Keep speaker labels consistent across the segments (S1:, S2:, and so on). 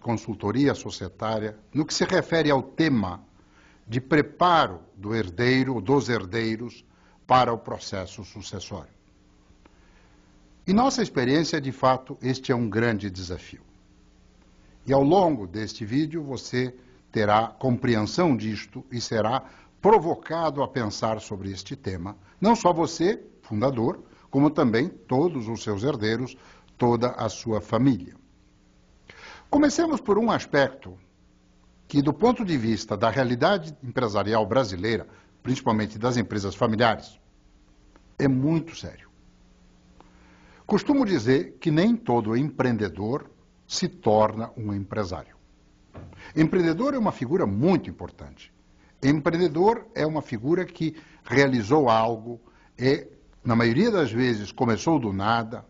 S1: consultoria societária no que se refere ao tema de preparo do herdeiro ou dos herdeiros para o processo sucessório. Em nossa experiência, de fato, este é um grande desafio. E ao longo deste vídeo você terá compreensão disto e será provocado a pensar sobre este tema, não só você, fundador, como também todos os seus herdeiros, toda a sua família. Comecemos por um aspecto que, do ponto de vista da realidade empresarial brasileira, principalmente das empresas familiares, é muito sério. Costumo dizer que nem todo empreendedor se torna um empresário. Empreendedor é uma figura muito importante. Empreendedor é uma figura que realizou algo e, na maioria das vezes, começou do nada,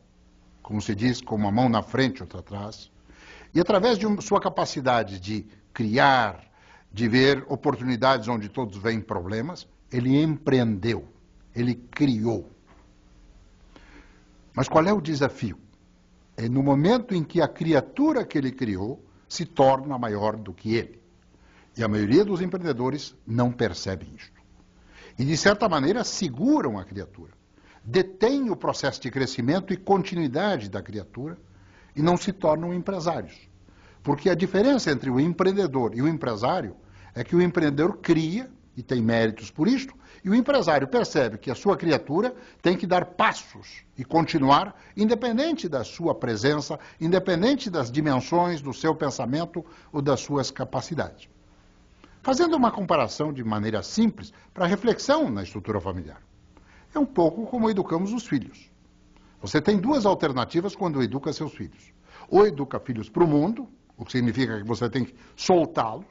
S1: como se diz, com uma mão na frente e outra atrás, e através de sua capacidade de criar, de ver oportunidades onde todos veem problemas, ele empreendeu, ele criou. Mas qual é o desafio? É no momento em que a criatura que ele criou se torna maior do que ele. E a maioria dos empreendedores não percebem isto. E, de certa maneira, seguram a criatura. Detêm o processo de crescimento e continuidade da criatura e não se tornam empresários. Porque a diferença entre o empreendedor e o empresário é que o empreendedor cria, e tem méritos por isto, e o empresário percebe que a sua criatura tem que dar passos e continuar, independente da sua presença, independente das dimensões do seu pensamento ou das suas capacidades. Fazendo uma comparação de maneira simples para reflexão na estrutura familiar. É um pouco como educamos os filhos. Você tem duas alternativas quando educa seus filhos. Ou educa filhos para o mundo, o que significa que você tem que soltá-los.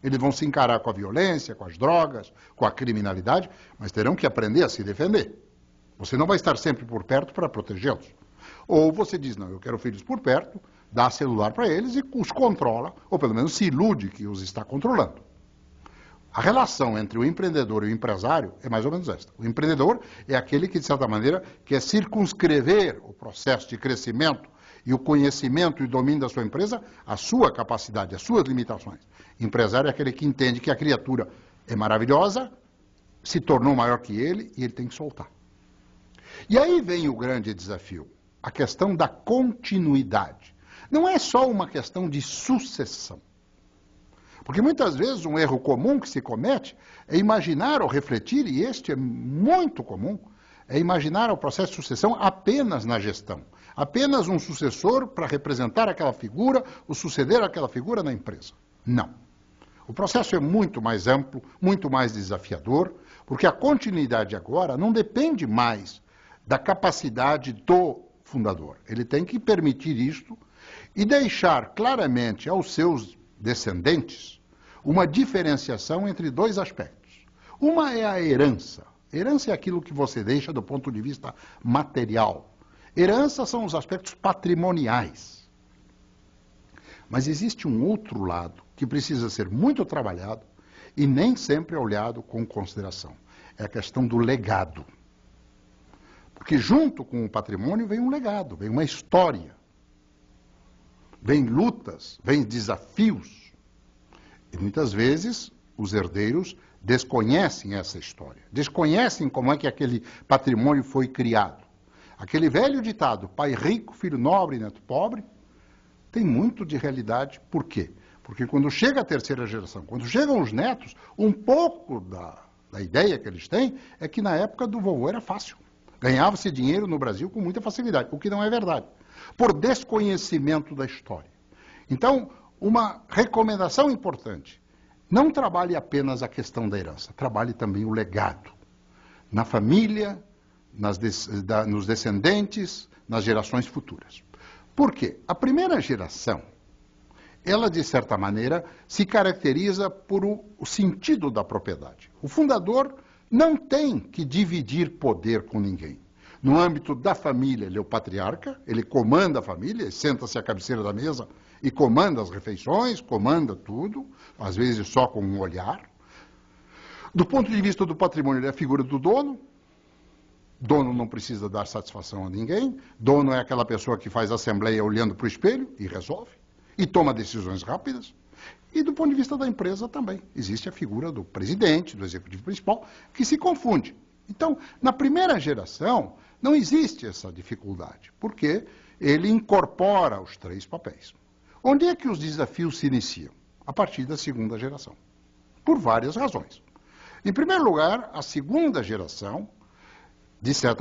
S1: Eles vão se encarar com a violência, com as drogas, com a criminalidade, mas terão que aprender a se defender. Você não vai estar sempre por perto para protegê-los. Ou você diz, não, eu quero filhos por perto, dá celular para eles e os controla, ou pelo menos se ilude que os está controlando. A relação entre o empreendedor e o empresário é mais ou menos esta. O empreendedor é aquele que, de certa maneira, quer circunscrever o processo de crescimento e o conhecimento e domínio da sua empresa, a sua capacidade, as suas limitações. O empresário é aquele que entende que a criatura é maravilhosa, se tornou maior que ele e ele tem que soltar. E aí vem o grande desafio, a questão da continuidade. Não é só uma questão de sucessão. Porque muitas vezes um erro comum que se comete é imaginar ou refletir, e este é muito comum, é imaginar o processo de sucessão apenas na gestão. Apenas um sucessor para representar aquela figura, ou suceder aquela figura na empresa. Não. O processo é muito mais amplo, muito mais desafiador, porque a continuidade agora não depende mais da capacidade do fundador. Ele tem que permitir isto e deixar claramente aos seus descendentes uma diferenciação entre dois aspectos. Uma é a herança. Herança é aquilo que você deixa do ponto de vista material. Herança são os aspectos patrimoniais. Mas existe um outro lado que precisa ser muito trabalhado e nem sempre é olhado com consideração. É a questão do legado. Porque junto com o patrimônio vem um legado, vem uma história. Vem lutas, vem desafios. E muitas vezes os herdeiros desconhecem essa história. Desconhecem como é que aquele patrimônio foi criado. Aquele velho ditado, pai rico, filho nobre, neto pobre, tem muito de realidade. Por quê? Porque quando chega a terceira geração, quando chegam os netos, um pouco da ideia que eles têm é que na época do vovô era fácil. Ganhava-se dinheiro no Brasil com muita facilidade, o que não é verdade. Por desconhecimento da história. Então, uma recomendação importante, não trabalhe apenas a questão da herança, trabalhe também o legado. Na família, nos descendentes, nas gerações futuras. Por quê? A primeira geração, ela, de certa maneira, se caracteriza por o sentido da propriedade. O fundador não tem que dividir poder com ninguém. No âmbito da família, ele é o patriarca, ele comanda a família, senta-se à cabeceira da mesa e comanda as refeições, comanda tudo, às vezes só com um olhar. Do ponto de vista do patrimônio, ele é a figura do dono. Dono não precisa dar satisfação a ninguém. Dono é aquela pessoa que faz assembleia olhando para o espelho e resolve. e toma decisões rápidas. E do ponto de vista da empresa também. Existe a figura do presidente, do executivo principal, que se confunde. Então, na primeira geração, não existe essa dificuldade, porque ele incorpora os três papéis. Onde é que os desafios se iniciam? A partir da segunda geração. Por várias razões. Em primeiro lugar, a segunda geração, de certa